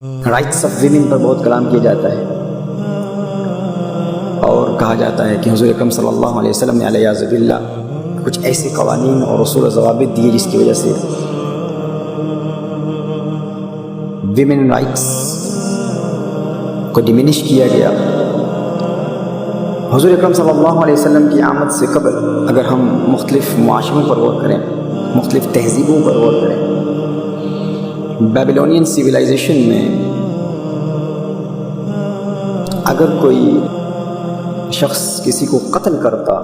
Rights of women پر بہت کلام کیا جاتا ہے اور کہا جاتا ہے کہ حضور اکرم صلی اللہ علیہ وسلم نے علیہ باللہ کچھ ایسے قوانین اور اصول و ضوابط دیے جس کی وجہ سے ویمن رائٹس کو ڈیمینش کیا گیا۔ حضور اکرم صلی اللہ علیہ وسلم کی آمد سے قبل اگر ہم مختلف معاشروں پر غور کریں، مختلف تہذیبوں پر غور کریں، بیبلونین سویلائزیشن میں اگر کوئی شخص کسی کو قتل کرتا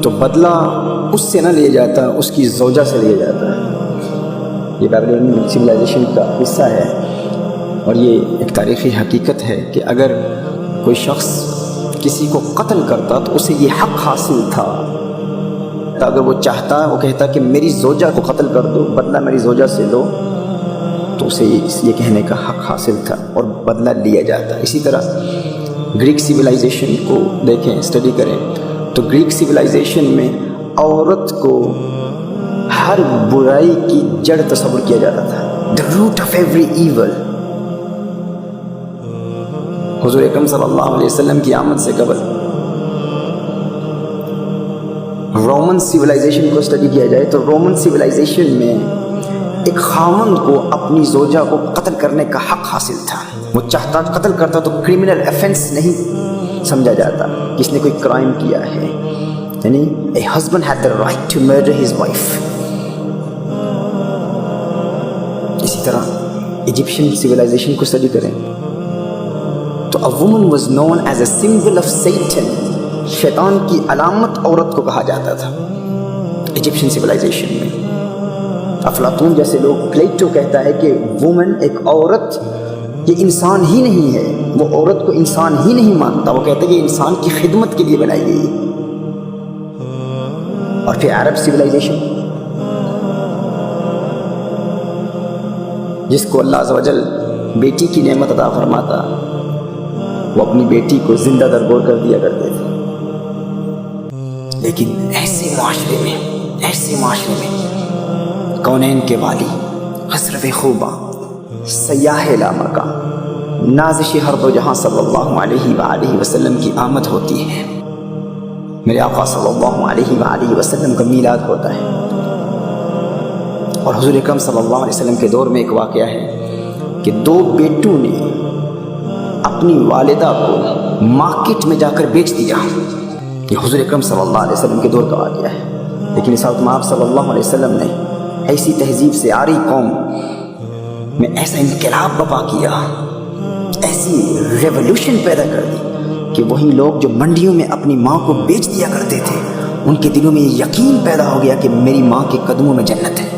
تو بدلہ اس سے نہ لیا جاتا، اس کی زوجہ سے لیا جاتا ہے۔ یہ بیبلونین سویلائزیشن کا حصہ ہے اور یہ ایک تاریخی حقیقت ہے کہ اگر کوئی شخص کسی کو قتل کرتا تو اسے یہ حق حاصل تھا، اگر وہ چاہتا وہ کہتا کہ میری زوجہ کو قتل کر دو، بدلہ میری زوجہ سے دو، تو اسے یہ کہنے کا حق حاصل تھا اور بدلہ لیا جاتا۔ اسی طرح گریک سویلائزیشن کو دیکھیں، اسٹڈی کریں تو گریک سویلائزیشن میں عورت کو ہر برائی کی جڑ تصور کیا جاتا تھا، the root of every evil۔ حضور اکرم صلی اللہ علیہ وسلم کی آمد سے قبل رومن سویلائزیشن کو اسٹڈی کیا جائے تو رومن سویلائزیشن میں ایک خاوند کو اپنی زوجہ کو قتل کرنے کا حق حاصل تھا۔ وہ چاہتا قتل کرتا تو کرمنل افینس نہیں سمجھا جاتا، کس نے کوئی کرائم کیا ہے، یعنی a husband had the right to murder his wife۔ اسی طرح ایجپشن سویلائزیشن کو اسٹڈی کریں تو a woman was known as a symbol of Satan، شیطان کی علامت عورت کو کہا جاتا تھا ایجپشن سویلائزیشن میں۔ افلاطون جیسے لوگ، پلیٹو کہتا ہے کہ وومن ایک عورت یہ انسان ہی نہیں ہے، وہ عورت کو انسان ہی نہیں مانتا، وہ کہتا ہے کہ انسان کی خدمت کے لیے بنائی گئی۔ اور پھر عرب سویلائزیشن جس کو اللہ عز و جل بیٹی کی نعمت عطا فرماتا، وہ اپنی بیٹی کو زندہ درگور کر دیا کرتے تھے۔ لیکن ایسے معاشرے میں کونین کے والی، خسرو خوباں، سیاح لامکاں، نازش ہر دو جہاں صلی اللہ علیہ وآلہ وسلم کی آمد ہوتی ہے۔ میرے آقا صلی اللہ علیہ وآلہ وسلم کا میلاد ہوتا ہے اور حضور اکرم صلی اللہ علیہ وسلم کے دور میں ایک واقعہ ہے کہ دو بیٹوں نے اپنی والدہ کو مارکیٹ میں جا کر بیچ دیا۔ یہ حضور اکرم صلی اللہ علیہ وسلم کے دور کا واقعہ ہے، لیکن اس وقت آپ صلی اللہ علیہ وسلم نے ایسی تہذیب سے آری قوم میں ایسا انقلاب برپا کیا، ایسی ریولوشن پیدا کر دی کہ وہی لوگ جو منڈیوں میں اپنی ماں کو بیچ دیا کرتے تھے، ان کے دلوں میں یہ یقین پیدا ہو گیا کہ میری ماں کے قدموں میں جنت ہے۔